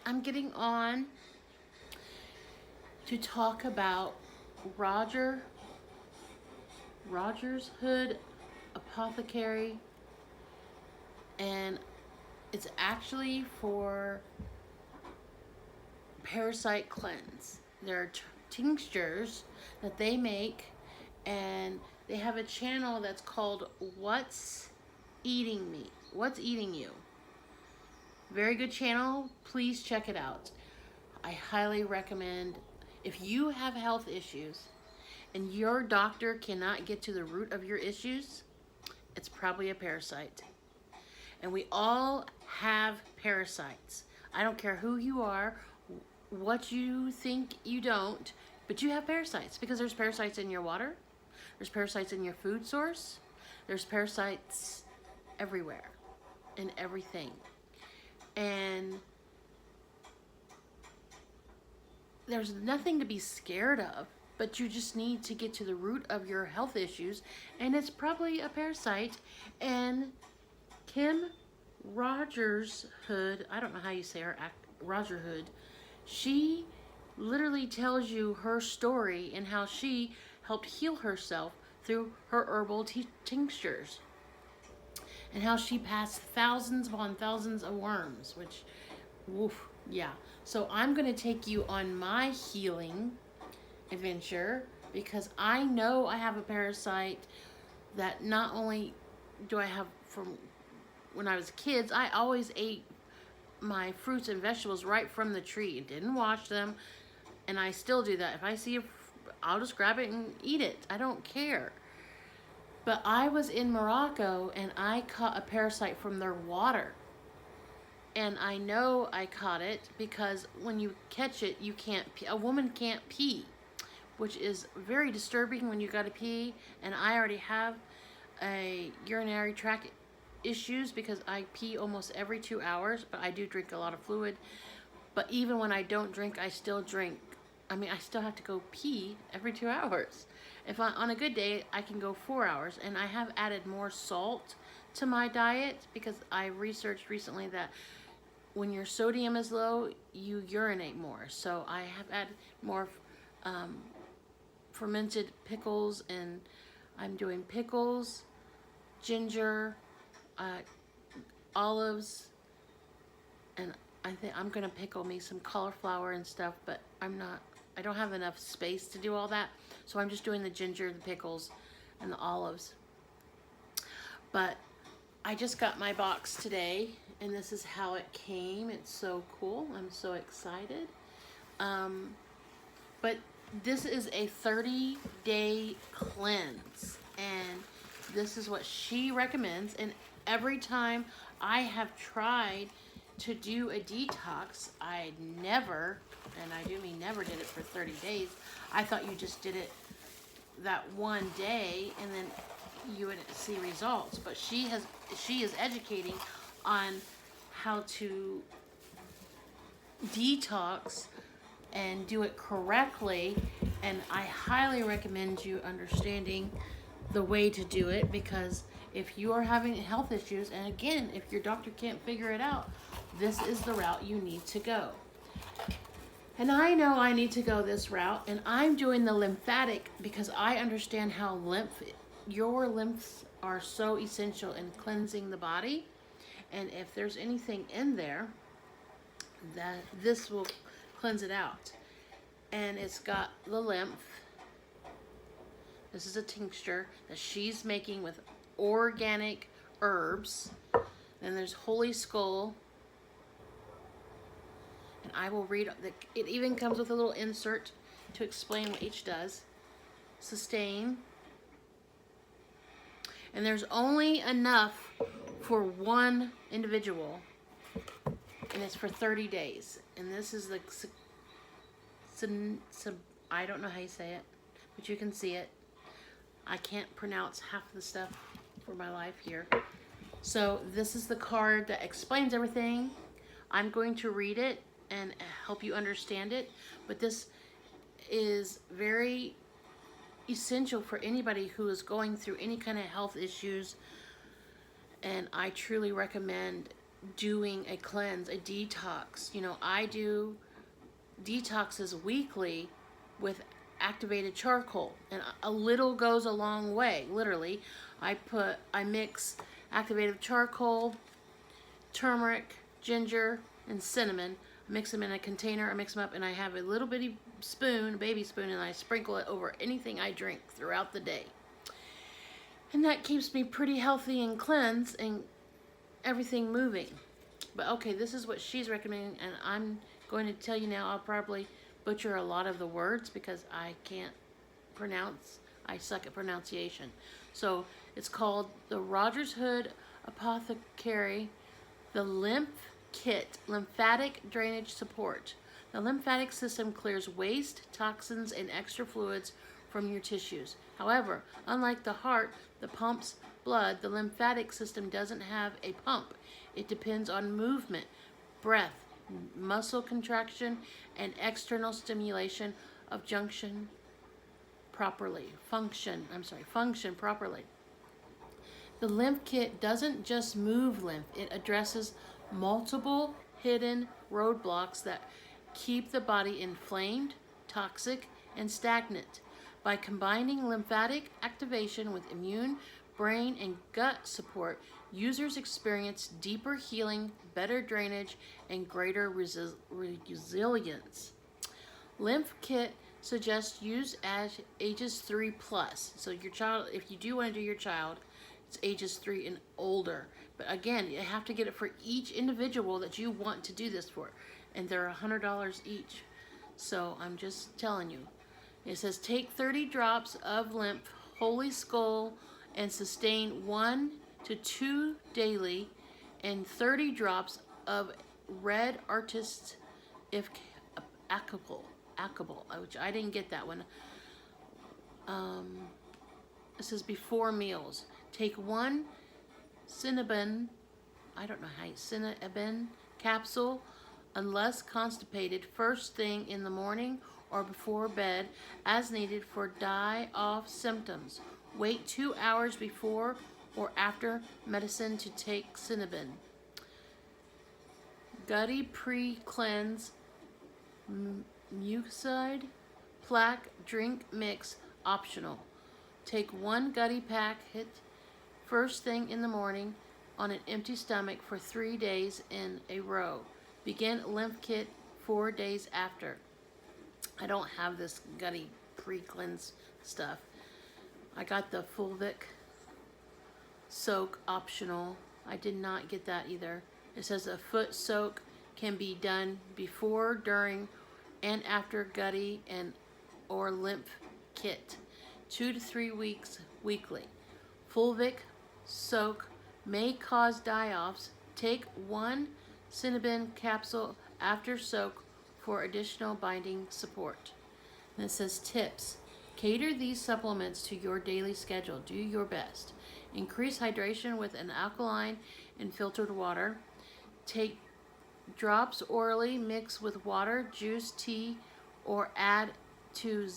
I'm getting on to talk about Roger Rogershood Apothecary, and it's actually for parasite cleanse. There are tinctures that they make, and they have a channel that's called What's Eating Me? What's Eating You? Very good channel. Please check it out. I highly recommend. If you have health issues and your doctor cannot get to the root of your issues, it's probably a parasite. And we all have parasites. I don't care who you are, what you think you don't, but you have parasites, because there's parasites in your water, there's parasites in your food source, there's parasites everywhere, in everything. And there's nothing to be scared of, but you just need to get to the root of your health issues, and it's probably a parasite. And Kim Rogershood, I don't know how you say her, Rogershood, she literally tells you her story and how she helped heal herself through her herbal tinctures, and how she passed thousands upon thousands of worms, which, woof, yeah. So I'm going to take you on my healing adventure, because I know I have a parasite that not only do I have from when I was kids, I always ate my fruits and vegetables right from the tree and didn't wash them, and I still do that. If I see I'll just grab it and eat it. I don't care. But I was in Morocco and I caught a parasite from their water. And I know I caught it because when you catch it, you can't pee. A woman can't pee, which is very disturbing when you gotta pee. And I already have a urinary tract issues because I pee almost every 2 hours, but I do drink a lot of fluid. But even when I don't drink, I still drink. I mean, I still have to go pee every 2 hours. If on a good day, I can go 4 hours. And I have added more salt to my diet because I researched recently that when your sodium is low, you urinate more. So I have added more fermented pickles, and I'm doing pickles, ginger, olives, and I think I'm gonna pickle me some cauliflower and stuff, but I don't have enough space to do all that. So I'm just doing the ginger, the pickles, and the olives. But I just got my box today, and this is how it came. It's so cool. I'm so excited. But this is a 30-day cleanse, and this is what she recommends. And every time I have tried to do a detox, I never, and I do mean never, did it for 30 days. I thought you just did it that one day and then you would see results. But she is educating on how to detox and do it correctly, and I highly recommend you understanding the way to do it, because if you are having health issues, and again, if your doctor can't figure it out, this is the route you need to go. And I know I need to go this route, and I'm doing the lymphatic because I understand how your lymphs are so essential in cleansing the body. And if there's anything in there, that this will cleanse it out. And it's got the lymph. This is a tincture that she's making with organic herbs. Then there's Holy Skull. And I will read, it even comes with a little insert to explain what each does. Sustain. And there's only enough for one individual. And it's for 30 days. And this is the, I don't know how you say it, but you can see it. I can't pronounce half the stuff for my life here. So this is the card that explains everything. I'm going to read it and help you understand it, but this is very essential for anybody who is going through any kind of health issues, and I truly recommend doing a cleanse, a detox. You know, I do detoxes weekly with activated charcoal, and a little goes a long way. Literally, I mix activated charcoal, turmeric, ginger, and cinnamon. I mix them in a container. I mix them up, and I have a little bitty spoon, baby spoon, and I sprinkle it over anything I drink throughout the day. And that keeps me pretty healthy and cleansed and everything moving. But okay, this is what she's recommending, and I'm going to tell you now. I'll probably butcher a lot of the words because I can't pronounce. I suck at pronunciation. So it's called the Rogershood Apothecary, the Lymph Kit, Lymphatic Drainage Support. The lymphatic system clears waste, toxins, and extra fluids from your tissues. However, unlike the heart that pumps blood, the lymphatic system doesn't have a pump. It depends on movement, breath, muscle contraction, and external stimulation of function properly. The lymph kit doesn't just move lymph, it addresses multiple hidden roadblocks that keep the body inflamed, toxic, and stagnant. By combining lymphatic activation with immune, brain, and gut support, users experience deeper healing, better drainage, and greater resilience. Lymph kit suggests use at ages 3 plus. So your child, if you do want to do your child, it's ages 3 and older. But again, you have to get it for each individual that you want to do this for. And they're $100 each. So I'm just telling you. It says take 30 drops of lymph, holy skull, and sustain 1 to 2 daily, and 30 drops of red artist if applicable, which I didn't get that one. It says before meals. Take 1 cinnamon, cinnamon capsule, unless constipated, first thing in the morning or before bed, as needed for die-off symptoms. Wait 2 hours before or after medicine to take cinnamon. Gutty pre-cleanse mucoside plaque drink mix optional. Take 1 gutty packet first thing in the morning on an empty stomach for 3 days in a row. Begin lymph kit 4 days after. I don't have this gutty pre-cleanse stuff. I got the fulvic soak optional. I did not get that either. It says a foot soak can be done before, during, and after gutty and or lymph kit. 2 to 3 weeks weekly. Fulvic soak may cause die-offs. Take 1 cinnamon capsule after soak for additional binding support. And it says tips. Cater these supplements to your daily schedule. Do your best. Increase hydration with an alkaline and filtered water. Take drops orally, mix with water, juice, tea, or add to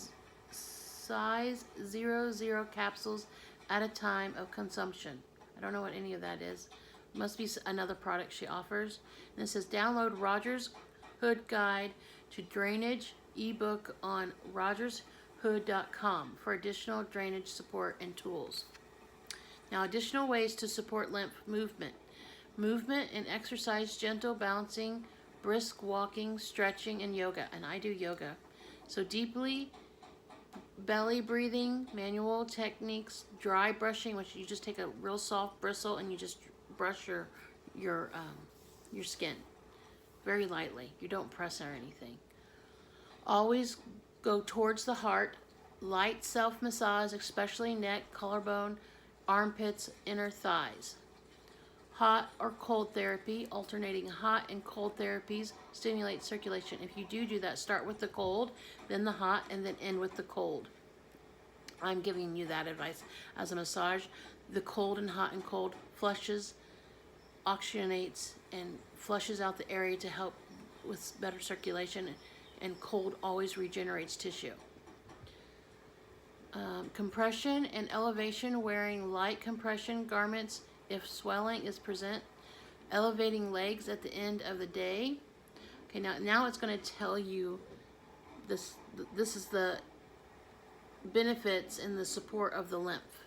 size 0 capsules at a time of consumption. I don't know what any of that is. Must be another product she offers. And it says download Rogershood Guide to Drainage ebook on rogershood.com for additional drainage support and tools. Now, additional ways to support lymph movement. Movement and exercise, gentle bouncing, brisk walking, stretching, and yoga. And I do yoga. So deeply belly breathing, manual techniques, dry brushing, which you just take a real soft bristle and you just brush your skin very lightly. You don't press or anything. Always go towards the heart. Light self-massage, especially neck, collarbone, armpits, inner thighs. Hot or cold therapy, alternating hot and cold therapies stimulate circulation. If you do that, start with the cold, then the hot, and then end with the cold. I'm giving you that advice as a massage. The cold and hot and cold flushes, oxygenates, and flushes out the area to help with better circulation, and cold always regenerates tissue. Compression and elevation, wearing light compression garments if swelling is present. elevating legs at the end of the day. Okay, now it's going to tell you this. This is the benefits and the support of the lymph.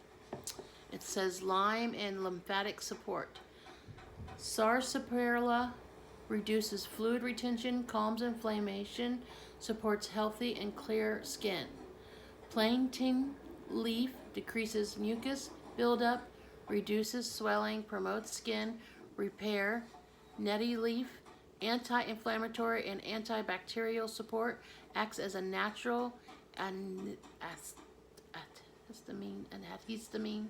It says lime and lymphatic support. Sarsaparilla reduces fluid retention, calms inflammation, supports healthy and clear skin. Plantain leaf decreases mucus buildup, reduces swelling, promotes skin repair. Nettie leaf, anti-inflammatory and antibacterial support, acts as a natural antihistamine,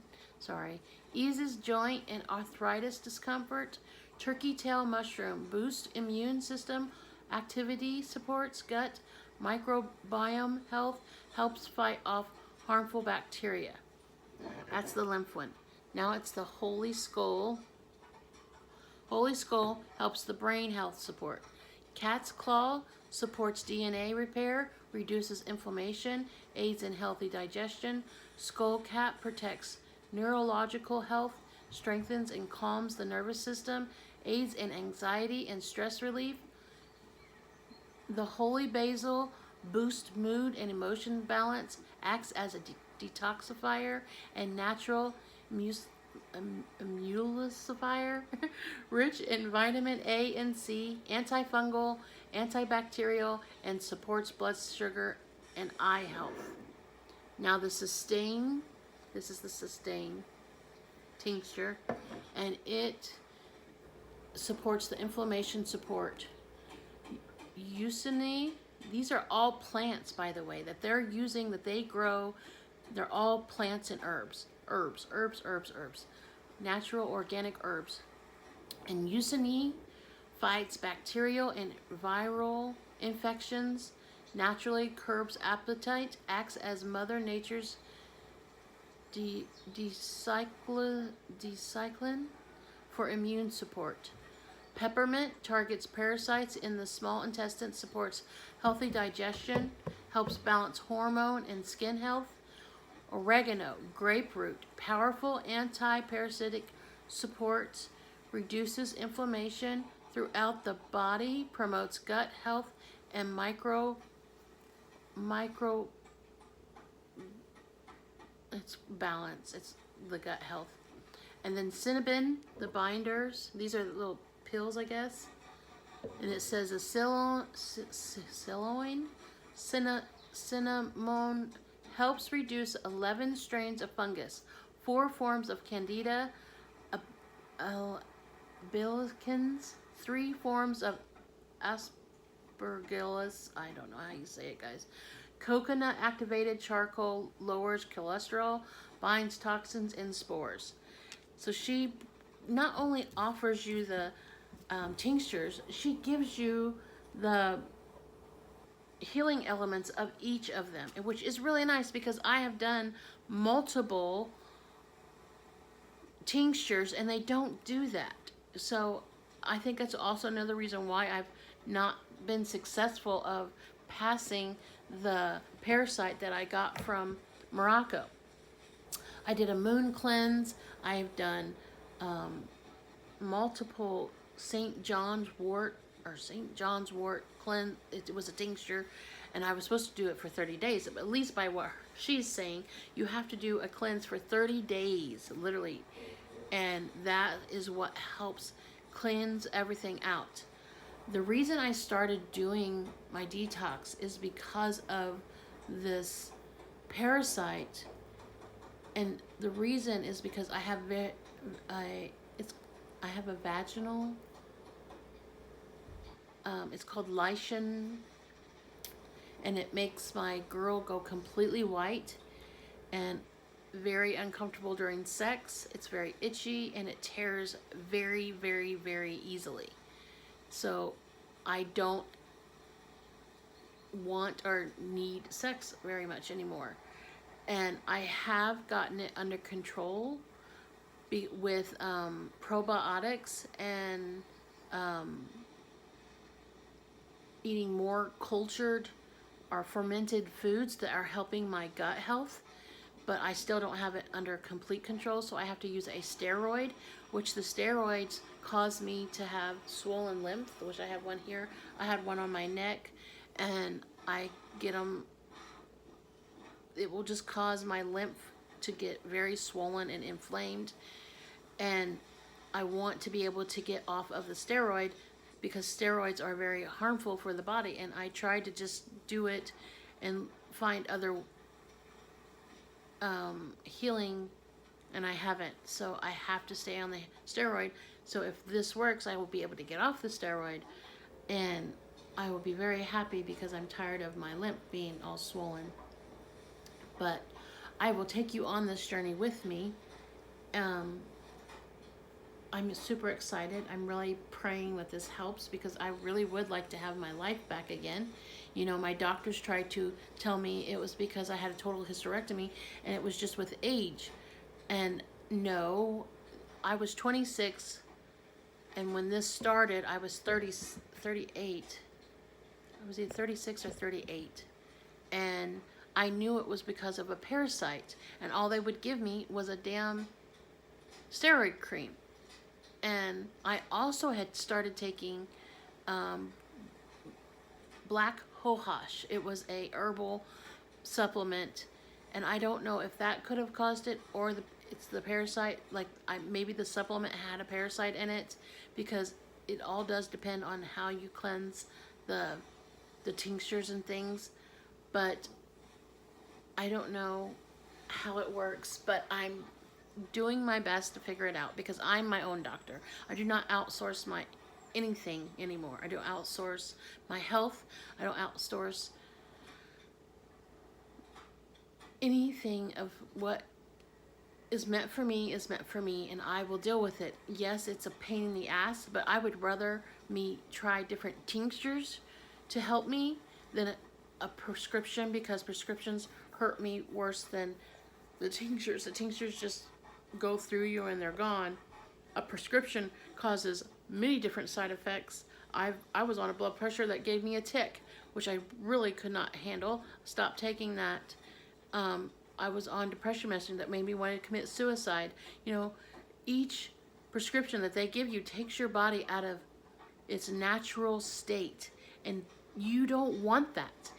eases joint and arthritis discomfort. Turkey tail mushroom boosts immune system activity, supports gut microbiome health, helps fight off harmful bacteria. That's the lymph one. Now it's the holy skull. Holy skull helps the brain health support. Cat's claw supports DNA repair, reduces inflammation, aids in healthy digestion. Skull cap protects neurological health, strengthens and calms the nervous system, aids in anxiety and stress relief. The holy basil boosts mood and emotion balance, acts as a detoxifier and natural emulsifier, rich in vitamin A and C, antifungal, antibacterial, and supports blood sugar and eye health. Now the sustain, this is the sustain tincture, and it supports the inflammation support. Eucine, these are all plants, by the way, that they're using, that they grow. They're all plants and herbs. Herbs. Natural organic herbs. And eucine fights bacterial and viral infections, naturally curbs appetite, acts as Mother Nature's decyclin for immune support. Peppermint targets parasites in the small intestine, supports healthy digestion, helps balance hormone and skin health. Oregano, grapefruit, powerful anti-parasitic supports, reduces inflammation throughout the body, promotes gut health and it's balance, it's the gut health. And then cinnamon, the binders, these are the little pills, I guess. And it says a cinnamon helps reduce 11 strains of fungus, 4 forms of candida albicans, 3 forms of aspergillus, I don't know how you say it, guys. Coconut activated charcoal lowers cholesterol, binds toxins and spores. So she not only offers you the tinctures, she gives you the healing elements of each of them, which is really nice because I have done multiple tinctures and they don't do that. So I think that's also another reason why I've not been successful of passing the parasite that I got from Morocco. I did a moon cleanse. I've done multiple St. John's wort cleanse. It was a tincture, and I was supposed to do it for 30 days. But at least by what she's saying, you have to do a cleanse for 30 days, literally. And that is what helps cleanse everything out. The reason I started doing my detox is because of this parasite. And the reason is because I have I have a vaginal, it's called lichen, and it makes my girl go completely white and very uncomfortable during sex. It's very itchy and it tears very, very, very easily. So I don't want or need sex very much anymore. And I have gotten it under control with probiotics and eating more cultured or fermented foods that are helping my gut health. But I still don't have it under complete control, so I have to use a steroid, which the steroids cause me to have swollen lymph, which I have one here. I had one on my neck, and I get them. It will just cause my lymph to get very swollen and inflamed, and I want to be able to get off of the steroid because steroids are very harmful for the body, and I tried to just do it and find other healing, and I haven't. So I have to stay on the steroid. So if this works, I will be able to get off the steroid, and I will be very happy because I'm tired of my lymph being all swollen. But I will take you on this journey with me. I'm super excited. I'm really praying that this helps because I really would like to have my life back again. You know, my doctors tried to tell me it was because I had a total hysterectomy and it was just with age. And no, I was 26, and when this started, I was 38. I was either 36 or 38. And I knew it was because of a parasite, and all they would give me was a damn steroid cream. And I also had started taking black hohash. It was a herbal supplement, and I don't know if that could have caused it or it's the parasite. Like maybe the supplement had a parasite in it, because it all does depend on how you cleanse the tinctures and things. But I don't know how it works, but I'm doing my best to figure it out because I'm my own doctor. I do not outsource my anything anymore. I don't outsource my health. I don't outsource anything of what is meant for me is meant for me, and I will deal with it. Yes, it's a pain in the ass, but I would rather me try different tinctures to help me than a prescription, because prescriptions hurt me worse than the tinctures. The tinctures just go through you and they're gone. A prescription causes many different side effects. I was on a blood pressure that gave me a tic, which I really could not handle. Stopped taking that. I was on depression medicine that made me want to commit suicide. You know, each prescription that they give you takes your body out of its natural state, and you don't want that.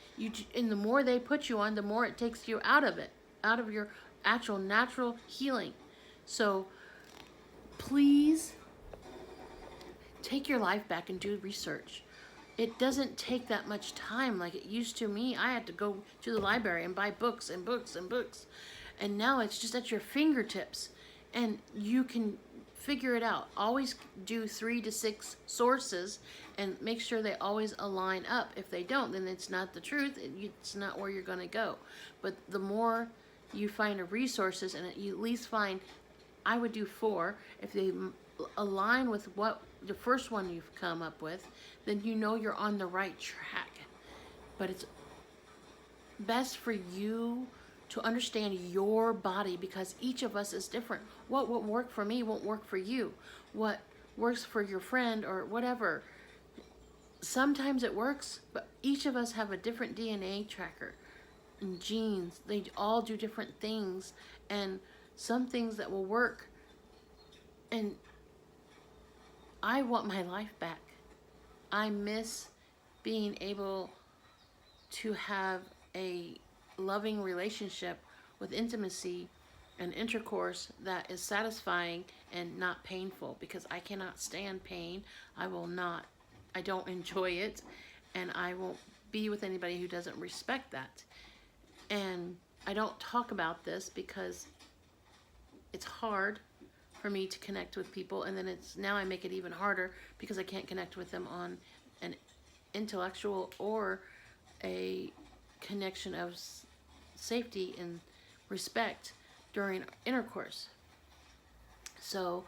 And the more they put you on, the more it takes you out of it, out of your actual natural healing. So please take your life back and do research. It doesn't take that much time like it used to. Me, I had to go to the library and buy books and books and books. And now it's just at your fingertips, and you can figure it out. Always do 3 to 6 sources and make sure they always align up. If they don't, then it's not the truth. It's not where you're going to go. But the more you find of resources, and you at least find, I would do 4. If they align with what the first one you've come up with, then you know you're on the right track. But it's best for you to understand your body, because each of us is different. What won't work for me won't work for you. What works for your friend or whatever, sometimes it works, but each of us have a different DNA tracker and genes. They all do different things, and some things that will work. And I want my life back. I miss being able to have a loving relationship with intimacy and intercourse that is satisfying and not painful, because I cannot stand pain. I don't enjoy it, and I won't be with anybody who doesn't respect that. And I don't talk about this because it's hard for me to connect with people, and then now I make it even harder because I can't connect with them on an intellectual or a connection of safety and respect during intercourse. So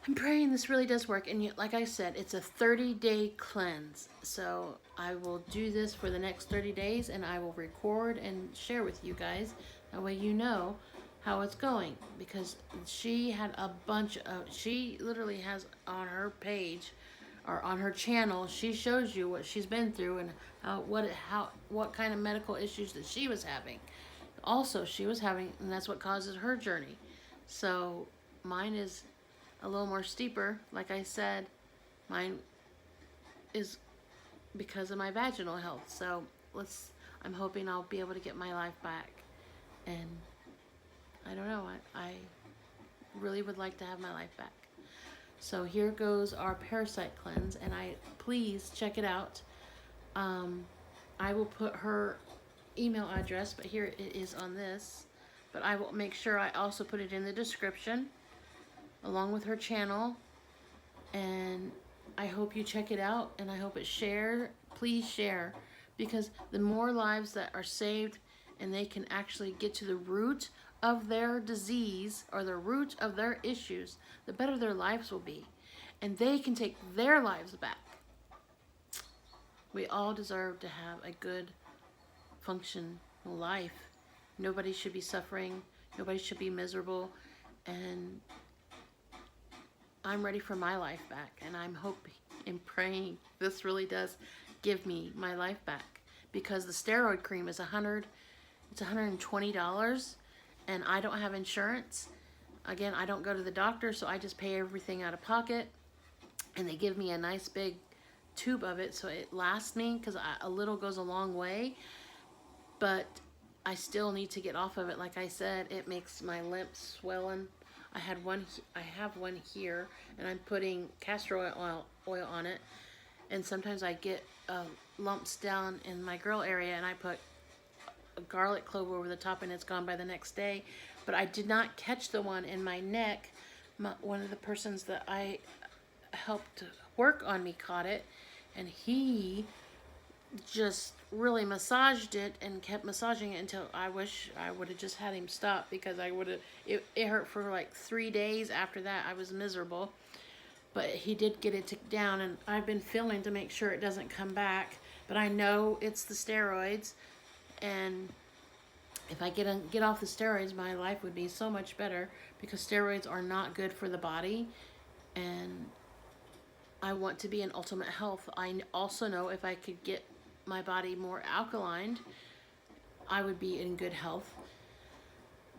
I'm praying this really does work. And like I said, it's a 30-day cleanse. So I will do this for the next 30 days, and I will record and share with you guys. That way you know how it's going, because she had a bunch of, she literally has on her page or on her channel, she shows you what she's been through and what kind of medical issues that she was having. Also, she was having, and that's what causes her journey. So mine is a little more steeper. Like I said, mine is because of my vaginal health. So I'm hoping I'll be able to get my life back. And I don't know, I really would like to have my life back. So here goes our parasite cleanse, and please check it out. I will put her email address, but here it is on this. But I will make sure I also put it in the description along with her channel. And I hope you check it out, and I hope please share, because the more lives that are saved and they can actually get to the root of their disease or the root of their issues, the better their lives will be. And they can take their lives back. We all deserve to have a good, functional life. Nobody should be suffering. Nobody should be miserable. And I'm ready for my life back. And I'm hoping and praying this really does give me my life back. Because the steroid cream is $120. And I don't have insurance. Again, I don't go to the doctor, so I just pay everything out of pocket. And they give me a nice big tube of it, so it lasts me, because a little goes a long way. But I still need to get off of it. Like I said, it makes my lips swollen. I have one here, and I'm putting castor oil on it. And sometimes I get lumps down in my girl area, and I put a garlic clove over the top, and it's gone by the next day. But I did not catch the one in my neck. One of the persons that I helped work on me caught it, and he just really massaged it and kept massaging it until I wish I would have just had him stop, because it hurt for like 3 days. After that, I was miserable. But he did get it down, and I've been feeling to make sure it doesn't come back. But I know it's the steroids, and if I get off the steroids, my life would be so much better, because steroids are not good for the body. And I want to be in ultimate health. I also know if I could get my body more alkaline, I would be in good health.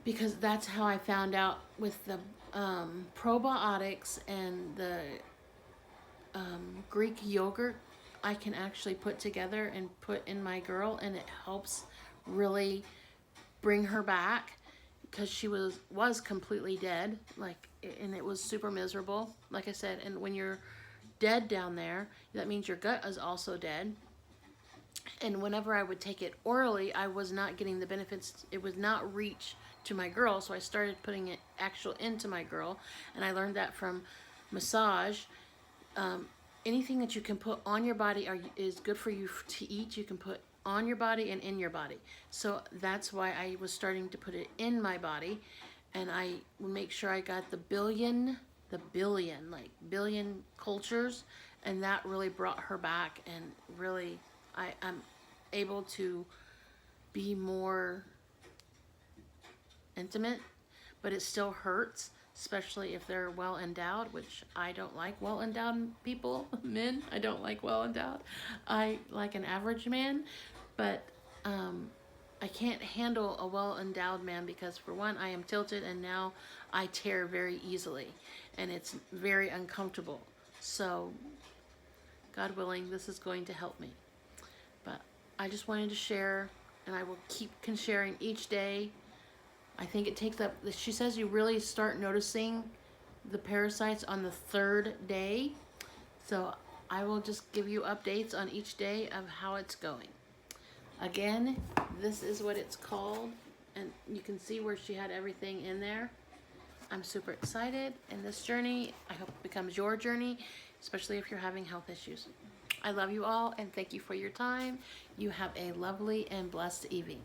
Because that's how I found out with the probiotics and the Greek yogurt. I can actually put together and put in my girl, and it helps really bring her back, because she was completely dead, and it was super miserable, like I said. And when you're dead down there, that means your gut is also dead. And whenever I would take it orally, I was not getting the benefits. It would not reach to my girl, so I started putting it into my girl. And I learned that from massage. Anything that you can put on your body is good for you to eat. You can put on your body and in your body. So that's why I was starting to put it in my body. And I would make sure I got the billion cultures, and that really brought her back. And really, I'm able to be more intimate, but it still hurts, especially if they're well endowed, which I don't like well endowed people, men. I don't like well endowed. I like an average man, but I can't handle a well endowed man, because for one, I am tilted, and now I tear very easily, and it's very uncomfortable. So God willing, this is going to help me. But I just wanted to share, and I will keep sharing each day. I think it takes she says you really start noticing the parasites on the 3rd day. So I will just give you updates on each day of how it's going. Again, this is what it's called, and you can see where she had everything in there. I'm super excited, and this journey, I hope it becomes your journey, especially if you're having health issues. I love you all, and thank you for your time. You have a lovely and blessed evening.